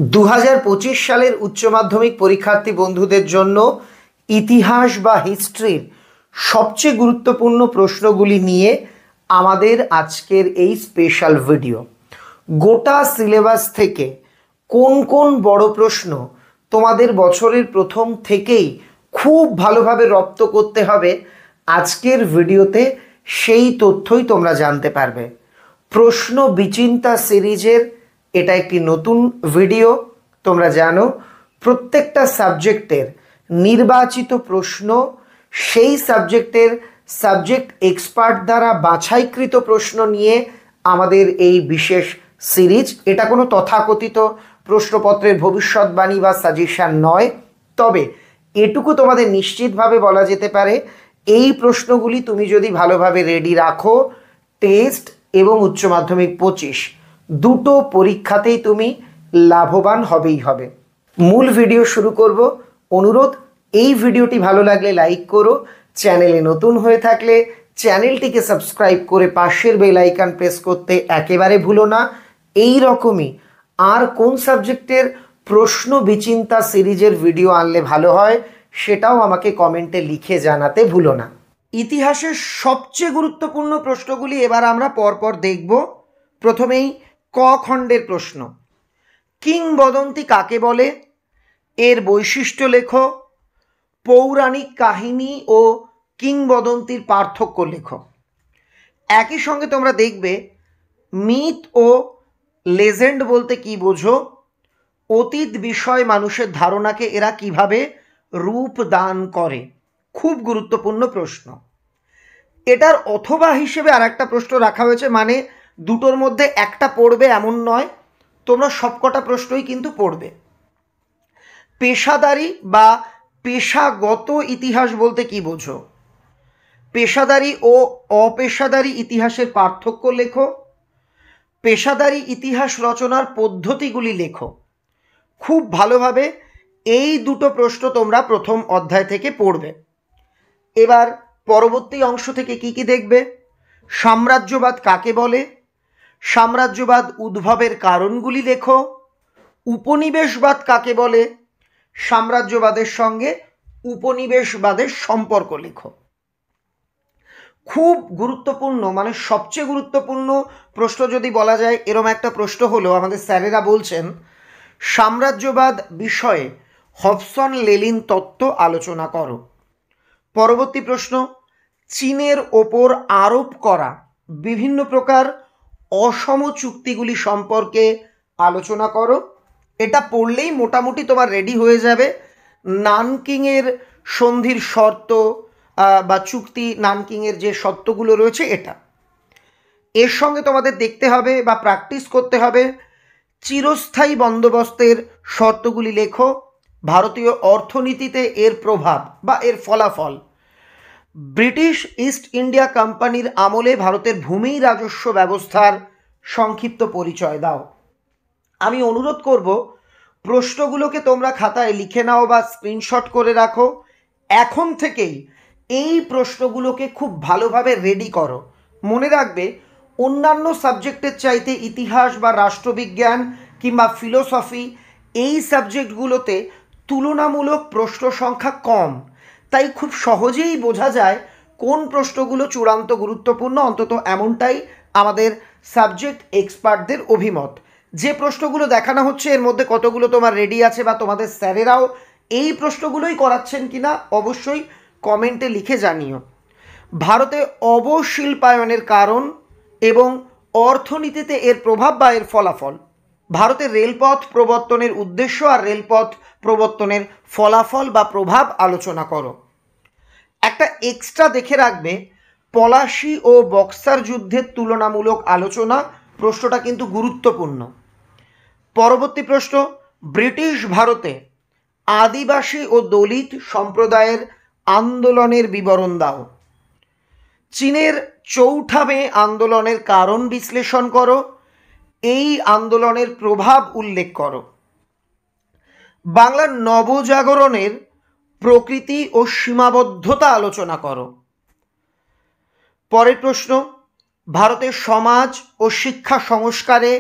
2025 সালের উচ্চ মাধ্যমিক পরীক্ষার্থী বন্ধুদের জন্য ইতিহাস বা হিস্ট্রির সবচেয়ে গুরুত্বপূর্ণ প্রশ্নগুলি নিয়ে আমাদের আজকের এই স্পেশাল ভিডিও। গোটা সিলেবাস থেকে কোন কোন বড় প্রশ্ন তোমাদের বছরের প্রথম থেকেই খুব ভালোভাবে রপ্ত করতে হবে, আজকের ভিডিওতে সেই তথ্যই তোমরা জানতে পারবে। প্রশ্ন বিচিন্তা সিরিজের এটা একটি নতুন ভিডিও। তোমরা জানো প্রত্যেকটা সাবজেক্টের নির্বাচিত প্রশ্ন সেই সাবজেক্টের সাবজেক্ট এক্সপার্ট দ্বারা বাছাইকৃত প্রশ্ন নিয়ে আমাদের এই বিশেষ সিরিজ। এটা কোনো তথাকথিত প্রশ্নপত্রের ভবিষ্যৎবাণী বা সাজেশন নয়, তবে এটুকু তোমাদের নিশ্চিতভাবে বলা যেতে পারে এই প্রশ্নগুলি তুমি যদি ভালোভাবে রেডি রাখো, টেস্ট এবং উচ্চ মাধ্যমিক 25 দুটো পরীক্ষাতেই তুমি লাভবান হবেই হবে। মূল ভিডিও শুরু করব। অনুরোধ, এই ভিডিওটি ভালো লাগলে লাইক করো, চ্যানেলে নতুন হয়ে থাকলে চ্যানেলটিকে সাবস্ক্রাইব করে পাশের বেল আইকন প্রেস করতে একেবারে ভুলো না। এই রকমই আর কোন সাবজেক্টের প্রশ্ন বিচিন্তা সিরিজের ভিডিও আনলে ভালো হয় সেটাও আমাকে কমেন্টে লিখে জানাতে ভুলো না। ইতিহাসের সবচেয়ে গুরুত্বপূর্ণ প্রশ্নগুলি এবার আমরা পরপর দেখব। প্রথমেই ক খণ্ডের প্রশ্ন। কিংবদন্তি কাকে বলে? এর বৈশিষ্ট্য লেখো। পৌরাণিক কাহিনী ও কিংবদন্তির পার্থক্য লেখো। একই সঙ্গে তোমরা দেখবে মিথ ও লেজেন্ড বলতে কি বোঝো? অতীত বিষয় মানুষের ধারণাকে এরা কিভাবে রূপ দান করে? খুব গুরুত্বপূর্ণ প্রশ্ন। এটার অথবা হিসেবে আর একটা প্রশ্ন রাখা হয়েছে, মানে দুটোর মধ্যে একটা পড়বে এমন নয়, তোমরা সবকটা প্রশ্নই কিন্তু পড়বে। পেশাদারি বা পেশাগত ইতিহাস বলতে কি বোঝো? পেশাদারি ও অপেশাদারি ইতিহাসের পার্থক্য লেখো। পেশাদারি ইতিহাস রচনার পদ্ধতিগুলি লেখো। খুব ভালোভাবে এই দুটো প্রশ্ন তোমরা প্রথম অধ্যায় থেকে পড়বে। এবার পরবর্তী অংশ থেকে কি কি দেখবে? সাম্রাজ্যবাদ কাকে বলে? সাম্রাজ্যবাদ উদ্ভবের কারণগুলি লেখো। উপনিবেশবাদ কাকে বলে? সাম্রাজ্যবাদের সঙ্গে উপনিবেশবাদের সম্পর্ক লেখো। খুব গুরুত্বপূর্ণ, মানে সবচেয়ে গুরুত্বপূর্ণ প্রশ্ন যদি বলা যায় এরম একটা প্রশ্ন হলো, আমাদের স্যারেরা বলছেন সাম্রাজ্যবাদ বিষয়ে হবসন লেনিন তত্ত্ব আলোচনা করো। পরবর্তী প্রশ্ন, চীনের ওপর আরোপ করা বিভিন্ন প্রকার অসম চুক্তিগুলি সম্পর্কে আলোচনা করো। এটা পড়লেই মোটামুটি তোমার রেডি হয়ে যাবে নানকিংয়ের সন্ধির শর্ত বা চুক্তি, নানকিংয়ের যে শর্তগুলো রয়েছে এটা। এর সঙ্গে তোমাদের দেখতে হবে বা প্র্যাকটিস করতে হবে চিরস্থায়ী বন্দোবস্তের শর্তগুলি লেখো। ভারতীয় অর্থনীতিতে এর প্রভাব বা এর ফলাফল। ব্রিটিশ ইস্ট ইন্ডিয়া কোম্পানির আমলে ভারতের ভূমি রাজস্ব ব্যবস্থার সংক্ষিপ্ত পরিচয় দাও। আমি অনুরোধ করব প্রশ্নগুলোকে তোমরা খাতায় লিখে নাও বা স্ক্রিনশট করে রাখো। এখন থেকেই এই প্রশ্নগুলোকে খুব ভালোভাবে রেডি করো। মনে রাখবে অন্যান্য সাবজেক্টের চাইতে ইতিহাস বা রাষ্ট্রবিজ্ঞান কিংবা ফিলোসফি এই সাবজেক্টগুলোতে তুলনামূলক প্রশ্ন সংখ্যা কম, তাই খুব সহজেই বোঝা যায় কোন প্রশ্নগুলো চূড়ান্ত গুরুত্বপূর্ণ, অন্তত এমনটাই আমাদের সাবজেক্ট এক্সপার্টদের অভিমত। যে প্রশ্নগুলো দেখানো হচ্ছে এর মধ্যে কতগুলো তোমার রেডি আছে বা তোমাদের স্যারেরাও এই প্রশ্নগুলোই করাচ্ছেন কিনা অবশ্যই কমেন্টে লিখে জানিও। ভারতে অবশিল্পায়নের কারণ এবং অর্থনীতিতে এর প্রভাব বা এর ফলাফল। ভারতের রেলপথ প্রবর্তনের উদ্দেশ্য আর রেলপথ প্রবর্তনের ফলাফল বা প্রভাব আলোচনা করো। একটা এক্সট্রা দেখে রাখবে পলাশী ও বক্সার যুদ্ধের তুলনামূলক আলোচনা, প্রশ্নটা কিন্তু গুরুত্বপূর্ণ। পরবর্তী প্রশ্ন, ব্রিটিশ ভারতে আদিবাসী ও দলিত সম্প্রদায়ের আন্দোলনের বিবরণ দাও। চীনের চৌঠা মে আন্দোলনের কারণ বিশ্লেষণ করো। এই আন্দোলনের প্রভাব উল্লেখ করো। বাংলার নবজাগরণের প্রকৃতি ও সীমাবদ্ধতা আলোচনা করো। পরের প্রশ্ন, ভারতের সমাজ ও শিক্ষা সংস্কারে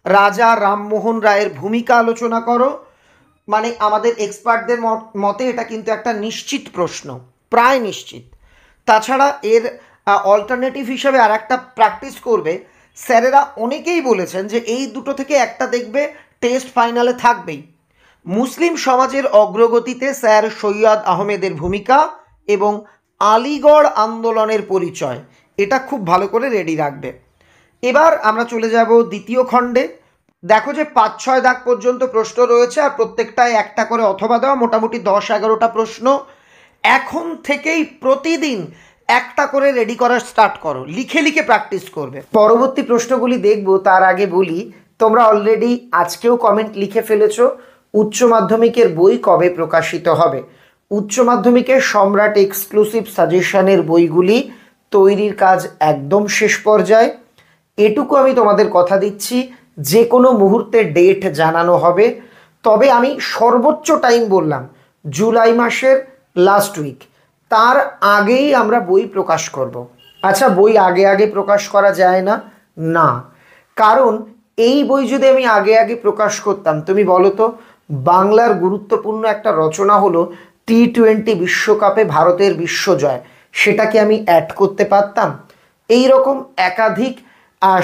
রাজা রামমোহন রায়ের ভূমিকা আলোচনা করো। মানে আমাদের এক্সপার্টদের মতে এটা কিন্তু একটা নিশ্চিত প্রশ্ন, প্রায় নিশ্চিত। তাছাড়া এর অল্টারনেটিভ হিসাবে আর একটা প্র্যাকটিস করবে। স্যারেরা অনেকেই বলেছেন যে এই দুটো থেকে একটা দেখবে টেস্ট ফাইনালে থাকবেই। মুসলিম সমাজের অগ্রগতিতে স্যার সৈয়দ আহমেদের ভূমিকা এবং আলিগড় আন্দোলনের পরিচয়, এটা খুব ভালো করে রেডি রাখবে। এবার আমরা চলে যাব দ্বিতীয় খণ্ডে। দেখো যে 5-6 দাগ পর্যন্ত প্রশ্ন রয়েছে, আর প্রত্যেকটায় একটা করে অথবা দেওয়া, মোটামুটি 10-11টা প্রশ্ন। এখন থেকেই প্রতিদিন একটা করে রেডি করা স্টার্ট করো, লিখে লিখে প্র্যাকটিস করবে। পরবর্তী প্রশ্নগুলি দেখব তার আগে বলি, তোমরা অলরেডি আজকেও কমেন্ট লিখে ফেলেছ উচ্চ মাধ্যমিকের বই কবে প্রকাশিত হবে। উচ্চ মাধ্যমিকের সম্রাট এক্সক্লুসিভ সাজেশনের বইগুলি তৈরির কাজ একদম শেষ পর্যায়ে। এটুকু আমি তোমাদের কথা দিচ্ছি, যে কোনো মুহূর্তে ডেট জানানো হবে। তবে আমি সর্বোচ্চ টাইম বললাম জুলাই মাসের লাস্ট উইক, তার আগেই আমরা বই প্রকাশ করব। আচ্ছা, বই আগে আগে প্রকাশ করা যায় না? না, কারণ এই বই যদি আমি আগে আগে প্রকাশ করতাম, তুমি বলো তো, বাংলার গুরুত্বপূর্ণ একটা রচনা হলো T20 বিশ্বকাপে ভারতের বিশ্বজয়, সেটাকে আমি অ্যাড করতে পারতাম? এই রকম একাধিক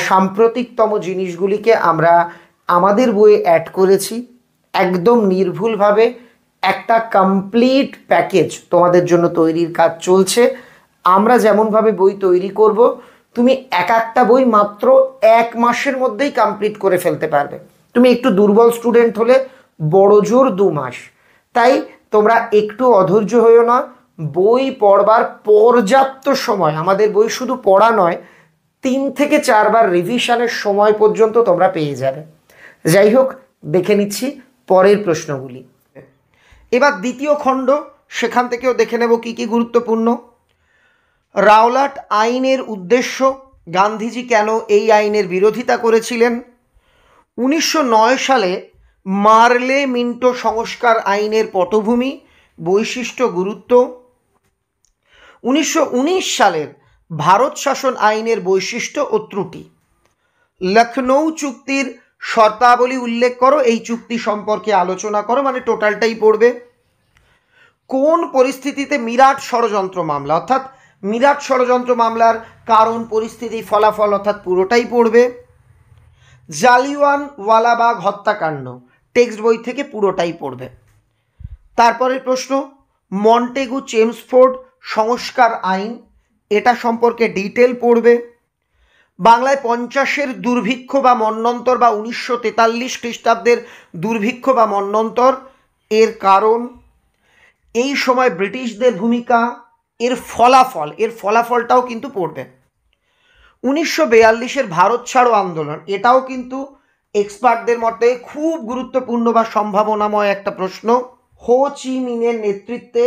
সাম্প্রতিকতম জিনিসগুলিকে আমরা আমাদের বইয়ে অ্যাড করেছি। একদম নির্ভুলভাবে একটা কমপ্লিট প্যাকেজ তোমাদের জন্য তৈরির কাজ চলছে। আমরা যেমনভাবে বই তৈরি করব, তুমি এক একটা বই মাত্র 1 মাসের মধ্যেই কমপ্লিট করে ফেলতে পারবে। তুমি একটু দুর্বল স্টুডেন্ট হলে বড় জোর 2 মাস। তাই তোমরা একটু অধৈর্য হইও না, বই পড়বার পর্যাপ্ত সময়, আমাদের বই শুধু পড়া নয়, 3 থেকে 4 বার রিভিশনের সময় পর্যন্ত তোমরা পেয়ে যাবে। যাই হোক, দেখে নিচ্ছি পরের প্রশ্নগুলি। এবার দ্বিতীয় খণ্ড, সেখান থেকেও দেখে নেব কী কী গুরুত্বপূর্ণ। রাওলাট আইনের উদ্দেশ্য, গান্ধীজি কেন এই আইনের বিরোধিতা করেছিলেন। 1909 সালে মার্লে মিন্টো সংস্কার আইনের পটভূমি, বৈশিষ্ট্য, গুরুত্ব। 1919 সালের ভারত শাসন আইনের বৈশিষ্ট্য ও ত্রুটি। লখনৌ চুক্তির শর্তাবলী উল্লেখ করো, এই চুক্তি সম্পর্কে আলোচনা করো, মানে টোটালটাই পড়বে। কোন পরিস্থিতিতে মিরাট ষড়যন্ত্র মামলা, অর্থাৎ মিরাট ষড়যন্ত্র মামলার কারণ, পরিস্থিতি, ফলাফল, অর্থাৎ পুরোটাই পড়বে। জালিয়ানওয়ালাবাগ হত্যাকাণ্ড, টেক্সট বই থেকে পুরোটাই পড়বে। তারপরের প্রশ্ন, মন্টেগু চেমসফোর্ড সংস্কার আইন, এটা সম্পর্কে ডিটেল পড়বে। বাংলায় 50-এর দুর্ভিক্ষ বা মন্বন্তর, বা 1943 খ্রিস্টাব্দের দুর্ভিক্ষ বা মন্বন্তর, এর কারণ, এই সময় ব্রিটিশদের ভূমিকা, এর ফলাফলটাও কিন্তু পড়বে। 1942-এর ভারত ছাড়ো আন্দোলন, এটাও কিন্তু এক্সপার্টদের মতে খুব গুরুত্বপূর্ণ বা সম্ভাবনাময় একটা প্রশ্ন। হো চি মিনের নেতৃত্বে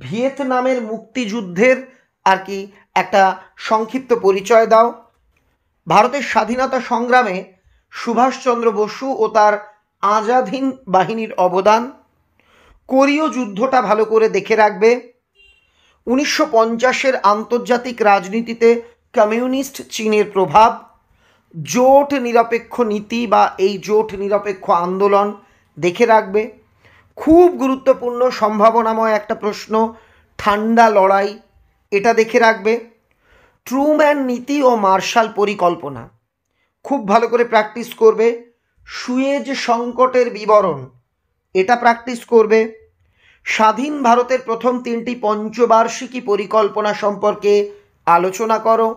ভিয়েতনামের মুক্তিযুদ্ধের আর কি একটা সংক্ষিপ্ত পরিচয় দাও। ভারতের স্বাধীনতা সংগ্রামে সুভাষচন্দ্র বসু ও তার আজাদ হিন্দ বাহিনীর অবদান। কোরীয় যুদ্ধটা ভালো করে দেখে রাখবে। 1950-এর আন্তর্জাতিক রাজনীতিতে কমিউনিস্ট চীনের প্রভাব। জোট নিরপেক্ষ নীতি বা এই জোট নিরপেক্ষ আন্দোলন দেখে রাখবে। খুব গুরুত্বপূর্ণ সম্ভাবনাময় একটা প্রশ্ন, ঠান্ডা লড়াই, এটা দেখে রাখবে। ট্রুম্যান নীতি ও মার্শাল পরিকল্পনা খুব ভালো করে প্র্যাকটিস করবে। সুয়েজ সংকটের বিবরণ, এটা প্র্যাকটিস করবে। স্বাধীন ভারতের প্রথম 3টি পঞ্চবার্ষিকী পরিকল্পনা সম্পর্কে আলোচনা করো।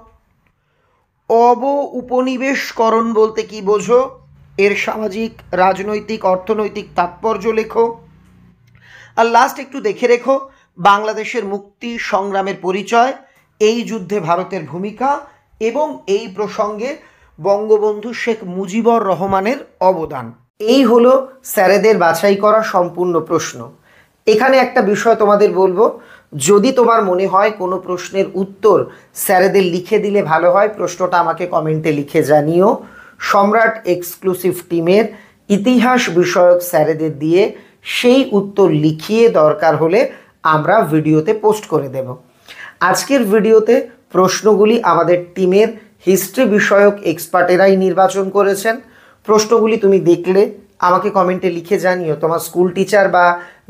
উপনিবেশকরণ বলতে কি বোঝো, এর সামাজিক, রাজনৈতিক, অর্থনৈতিক তাৎপর্য লেখো। আর লাস্ট একটু দেখে রেখো বাংলাদেশের মুক্তি সংগ্রামের পরিচয়, এই যুদ্ধে ভারতের ভূমিকা এবং এই প্রসঙ্গে বঙ্গবন্ধু শেখ মুজিবুর রহমানের অবদান। এই হলো স্যারেদের বাছাই করা সম্পূর্ণ প্রশ্ন। এখানে একটা বিষয় তোমাদের বলবো, যদি তোমার মনে হয় কোনো প্রশ্নের উত্তর স্যারেদের লিখে দিলে ভালো হয়, প্রশ্নটা আমাকে কমেন্টে লিখে জানিও। সম্রাট এক্সক্লুসিভ টিমের ইতিহাস বিষয়ক স্যারেদের দিয়ে সেই উত্তর লিখিয়ে দরকার হলে আমরা ভিডিওতে পোস্ট করে দেব। আজকের ভিডিওতে প্রশ্নগুলি আমাদের টিমের হিস্ট্রি বিষয়ক এক্সপার্টেরাই নির্বাচন করেছেন। প্রশ্নগুলি তুমি দেখলে আমাকে কমেন্টে লিখে জানিও তোমার স্কুল টিচার বা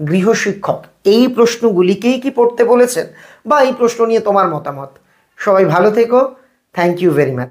গৃহশিক্ষক এই প্রশ্নগুলিকেই কি পড়তে বলেছেন, বা এই প্রশ্ন নিয়ে তোমার মতামত। সবাই ভালো থেকো। Thank you very much.